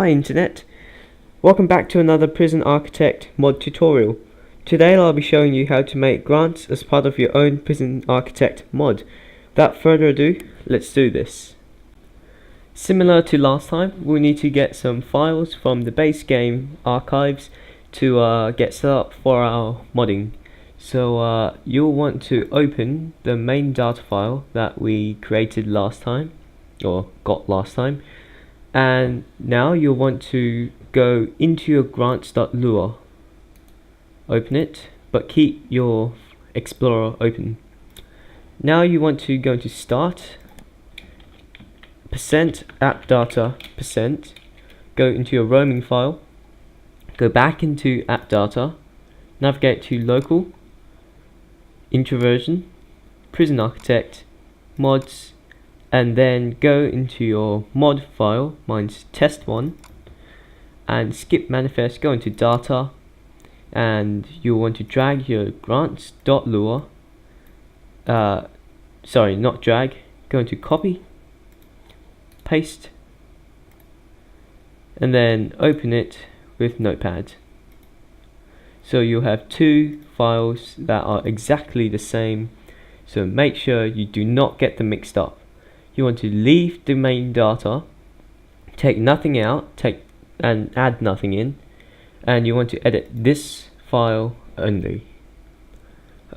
Hi Internet, welcome back to another Prison Architect mod tutorial. Today I'll be showing you how to make grants as part of your own Prison Architect mod. Without further ado, let's do this. Similar to last time, we'll need to get some files from the base game archives to get set up for our modding. So you'll want to open the main data file that we created last time, or got last time. And now you'll want to go into your grants.lua, open it, but keep your Explorer open. Now you want to go to start, %appdata%, go into your roaming file, go back into appdata, navigate to local, introversion, prison architect, mods, and then go into your mod file, mine's test1, and skip manifest, go into data, and you'll want to drag your grants.lua, sorry, not drag, go into copy, paste, and then open it with Notepad. So you'll have two files that are exactly the same, so make sure you do not get them mixed up. You want to leave the main data, take nothing out, and add nothing in, and you want to edit this file only.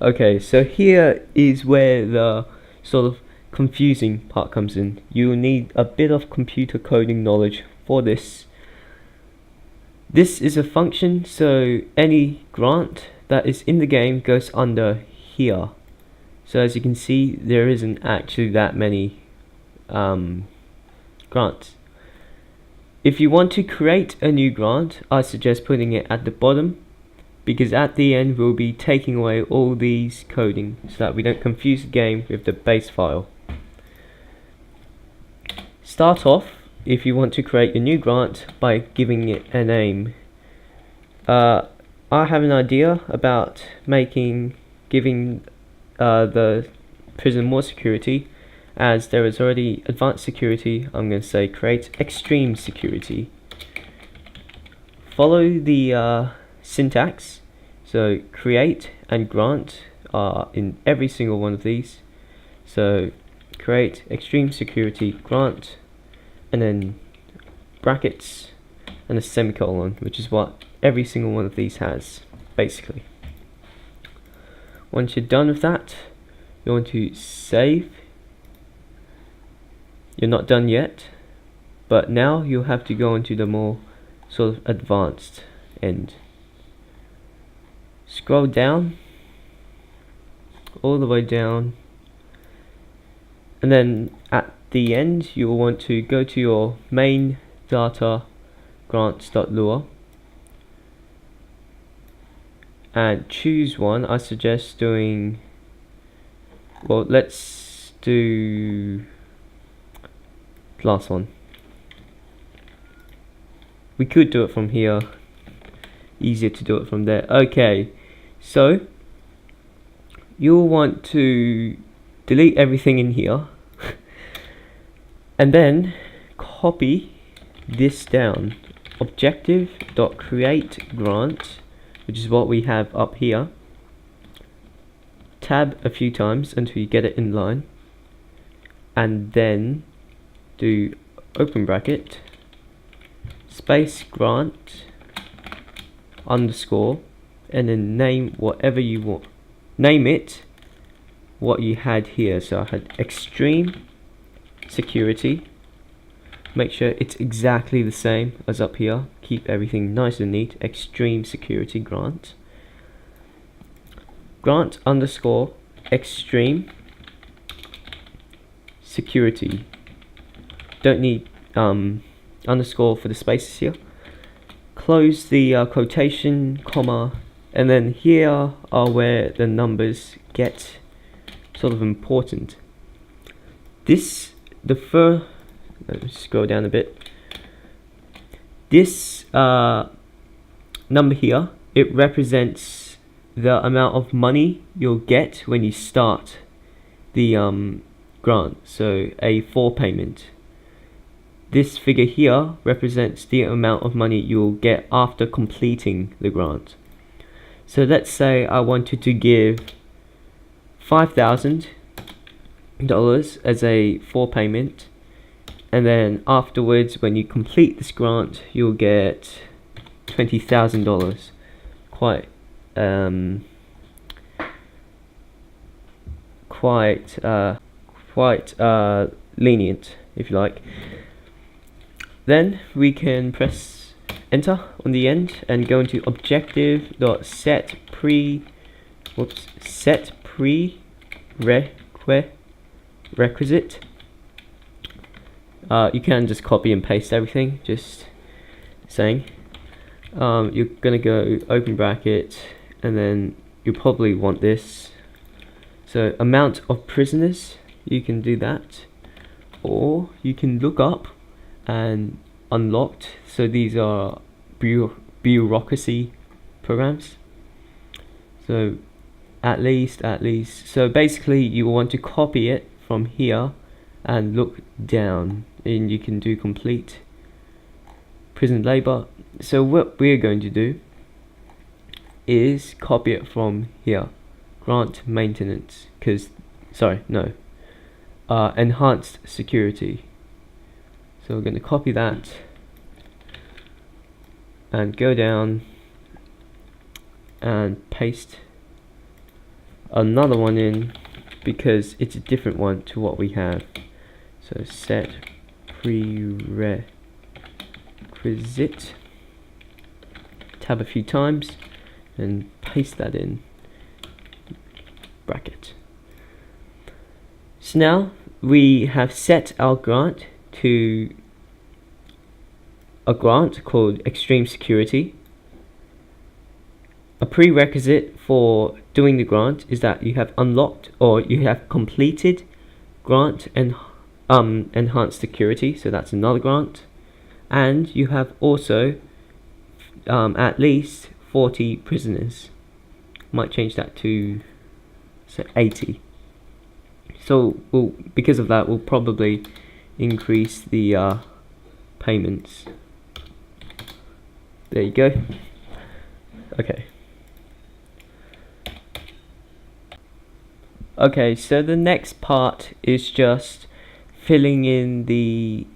Okay, so here is where the sort of confusing part comes in. You will need a bit of computer coding knowledge for this. This is a function, so any grant that is in the game goes under here. So as you can see, there isn't actually that many grants. If you want to create a new grant, I suggest putting it at the bottom, because at the end we'll be taking away all these coding so that we don't confuse the game with the base file. Start off, if you want to create a new grant, by giving it a name. I have an idea about giving the prison more security. As there is already advanced security, I'm going to say create extreme security. Follow the syntax, so create and grant are in every single one of these. So create extreme security grant, and then brackets and a semicolon, which is what every single one of these has, basically. Once you're done with that, you want to save. You're not done yet, but now you'll have to go into the more sort of advanced end. Scroll down, all the way down, and then at the end you'll want to go to your main data grants.lua and choose one. I suggest doing, well, let's do last one. We could do it from here, easier to do it from there. Okay, so you'll want to delete everything in here and then copy this down, objective.createGrant, which is what we have up here. Tab a few times until you get it in line, and then do open bracket space grant underscore, and then name whatever you want. Name it what you had here. So I had extreme security. Make sure it's exactly the same as up here. Keep everything nice and neat. Extreme security grant. Grant underscore extreme security. Don't need underscore for the spaces here. Close the quotation, comma, and then here are where the numbers get sort of important. Let's scroll down a bit. This number here, it represents the amount of money you'll get when you start the grant, so a 4 payment. this figure here represents the amount of money you'll get after completing the grant. So let's say I wanted to give $5,000 as a for payment, and then afterwards when you complete this grant you'll get $20,000. Quite lenient, if you like. Then we can press enter on the end and go into objective.set prerequisite. You can just copy and paste everything, just saying. You're gonna go open bracket, and then you probably want this. So amount of prisoners, you can do that, or you can look up and unlocked. So these are bureaucracy programs. So at least. So basically you want to copy it from here and look down, and you can do complete prison labor. So what we're going to do is copy it from here, grant maintenance, enhanced security. So we're going to copy that and go down and paste another one in, because it's a different one to what we have. So set prerequisite, tab a few times and paste that in bracket. So now we have set our grant to a grant called extreme security. A prerequisite for doing the grant is that you have unlocked or you have completed grant and enhanced security, so that's another grant, and you have also at least 40 prisoners. Might change that to say 80. So because of that we'll probably increase the payments. There you go. Okay, so the next part is just filling in the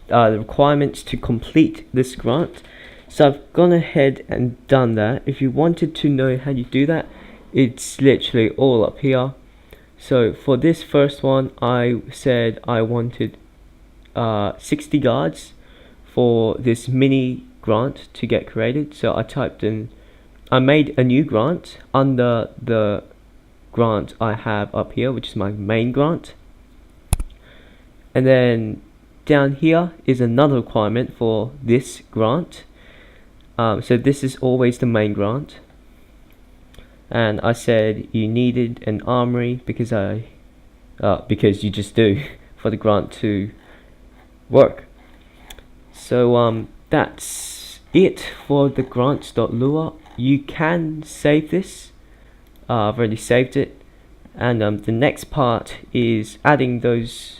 requirements to complete this grant. So I've gone ahead and done that. If you wanted to know how you do that, it's literally all up here. So for this first one, I said I wanted 60 guards for this mini grant to get created. So I made a new grant under the grant I have up here, which is my main grant. And then down here is another requirement for this grant. So this is always the main grant. And I said you needed an armory because you just do for the grant to work. So that's it for the grants.lua. You can save this. I've already saved it, and the next part is adding those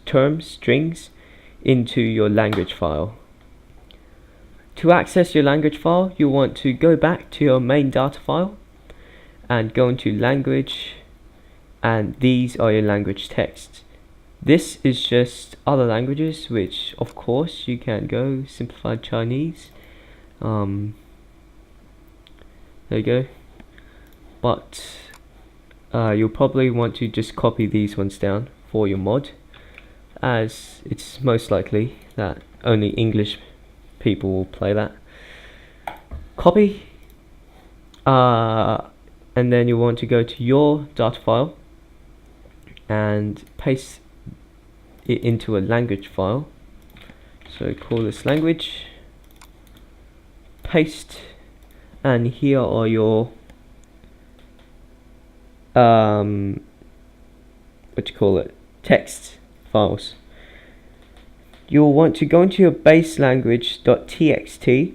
term strings into your language file. To access your language file, you want to go back to your main data file and go into language, and these are your language texts. This is just other languages, which of course you can go simplified Chinese. There you go. But you'll probably want to just copy these ones down for your mod, as it's most likely that only English people will play that. Copy, and then you want to go to your data file and paste it into a language file. So call this language, paste, and here are your text files. You'll want to go into your base language.txt,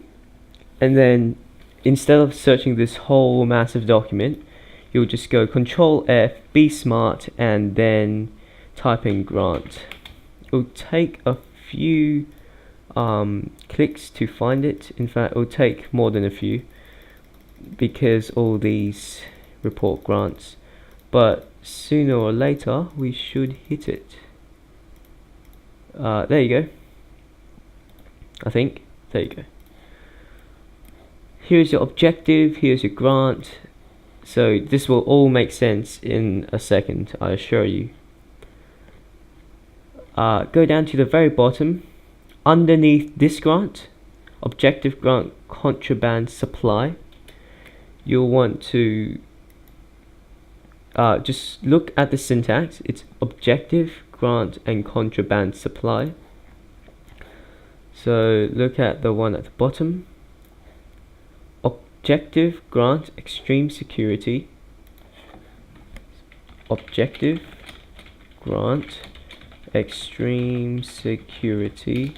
and then instead of searching this whole massive document, you'll just go Control F, be smart, and then type in grant. It'll take a few clicks to find it. In fact, it'll take more than a few, because all these report grants, but sooner or later we should hit it. There you go. I think there you go. Here's your objective, here's your grant. So this will all make sense in a second, I assure you. Go down to the very bottom. Underneath this grant, objective grant contraband supply, you'll want to just look at the syntax. It's objective grant and contraband supply. So look at the one at the bottom. Objective grant extreme security. Objective grant extreme security,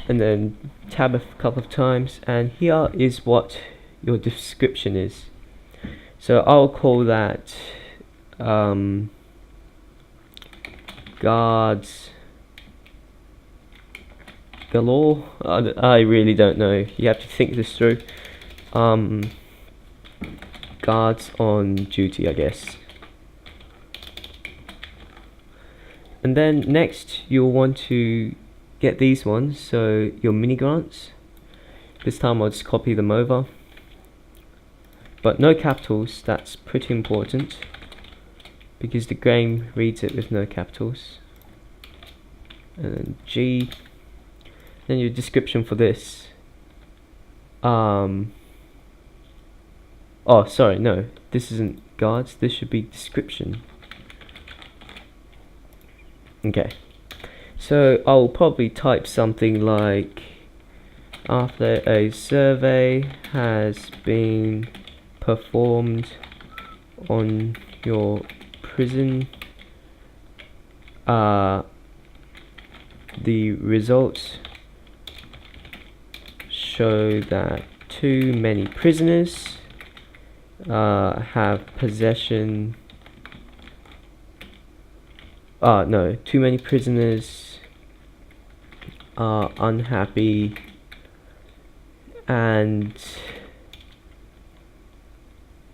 and then tab a couple of times, and here is what your description is. So I'll call that guards galore. I really don't know, you have to think this through. Guards on duty, I guess. And then next you'll want to get these ones, so your mini grants. This time I'll just copy them over, but no capitals. That's pretty important because the game reads it with no capitals. And then G, then your description for this. Oh sorry, no, this isn't guards, this should be description. Okay, so I'll probably type something like, after a survey has been performed on your prison, the results show that too many prisoners have possession. Too many prisoners are unhappy and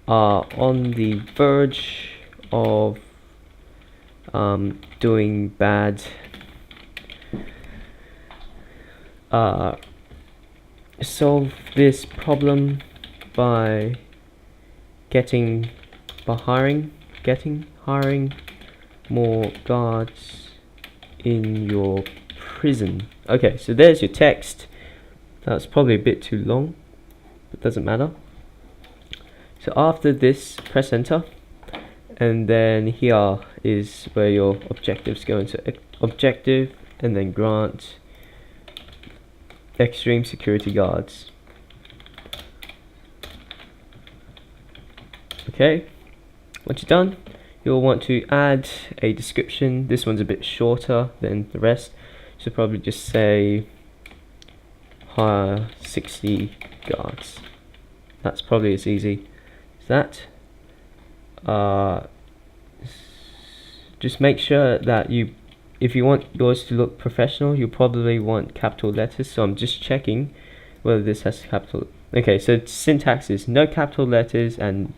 are on the verge of doing bad. Solve this problem by hiring more guards in your prison. Okay, so there's your text. That's probably a bit too long, but doesn't matter. So after this, press enter, and then here is where your objectives go into objective, and then grant extreme security guards. Okay, once you're done, you'll want to add a description. This one's a bit shorter than the rest, so probably just say hire 60 guards. That's probably as easy as that. Just make sure that if you want yours to look professional, you probably want capital letters, so I'm just checking whether this has capital. Okay, so syntax is no capital letters and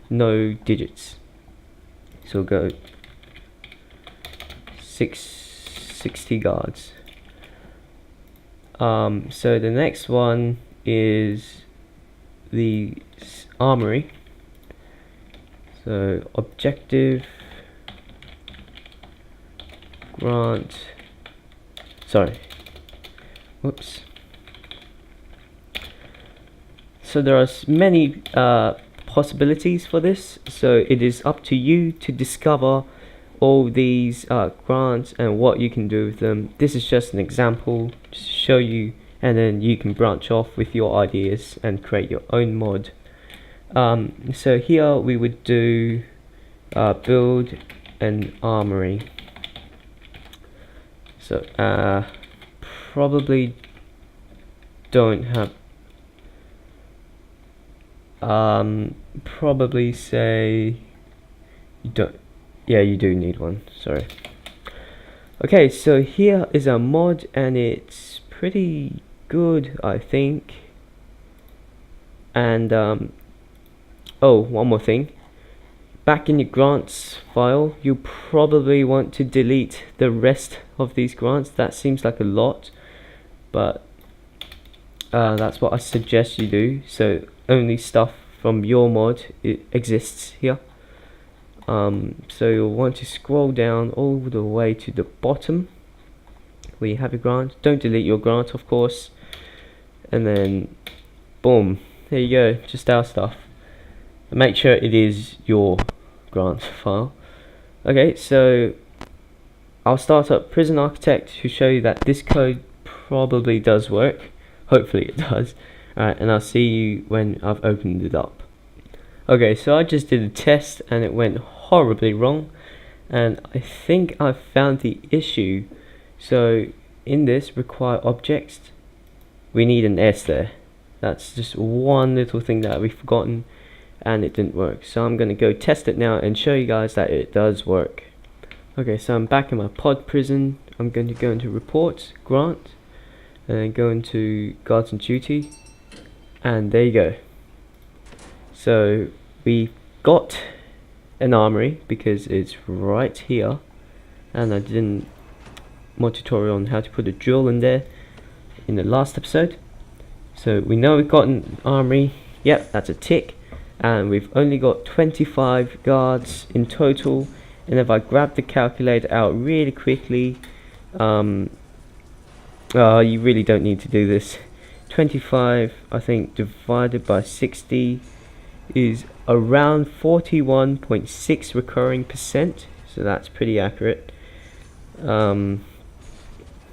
no digits. So we'll go 60 guards. So the next one is the armory. So objective grant, whoops. So there are many possibilities for this, so it is up to you to discover all these grants and what you can do with them. This is just an example to show you, and then you can branch off with your ideas and create your own mod. So here we would do build an armory. So probably don't have probably say you don't Yeah, you do need one, sorry. Okay, so here is a mod and it's pretty good, I think. And oh, one more thing. Back in your grants file, you probably want to delete the rest of these grants. That seems like a lot, but that's what I suggest you do. So only stuff from your mod exists here. So you'll want to scroll down all the way to the bottom where you have your grant. Don't delete your grant, of course, and then boom, there you go, just our stuff. And make sure it is your grant file. Okay, so I'll start up Prison Architect to show you that this code probably does work. Hopefully it does. Alright, and I'll see you when I've opened it up. Okay, so I just did a test and it went horribly wrong, and I think I've found the issue. So in this require objects, we need an S there. That's just one little thing that we've forgotten and it didn't work. So I'm going to go test it now and show you guys that it does work. Okay, so I'm back in my pod prison. I'm going to go into reports, grant, and then go into guards and duty, and there you go. So we got an armory because it's right here, and I didn't mod tutorial on how to put a drill in there in the last episode. So we know we've got an armory. Yep, that's a tick. And we've only got 25 guards in total. And if I grab the calculator out really quickly, you really don't need to do this. 25, I think, divided by 60 is around 41.6 recurring percent. So that's pretty accurate.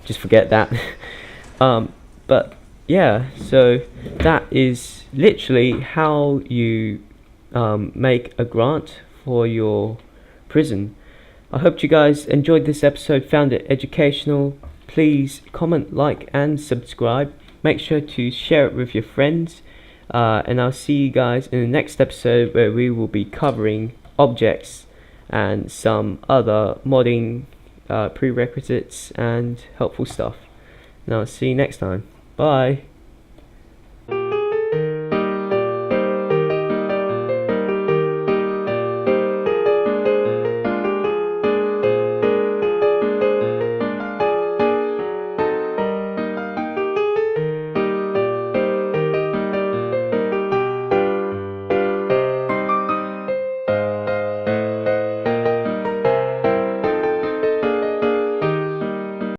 Just forget that. But yeah, so that is literally how you make a grant for your prison. I hope you guys enjoyed this episode, found it educational. Please comment, like, and subscribe. Make sure to share it with your friends. And I'll see you guys in the next episode where we will be covering objects and some other modding prerequisites and helpful stuff. And I'll see you next time. Bye.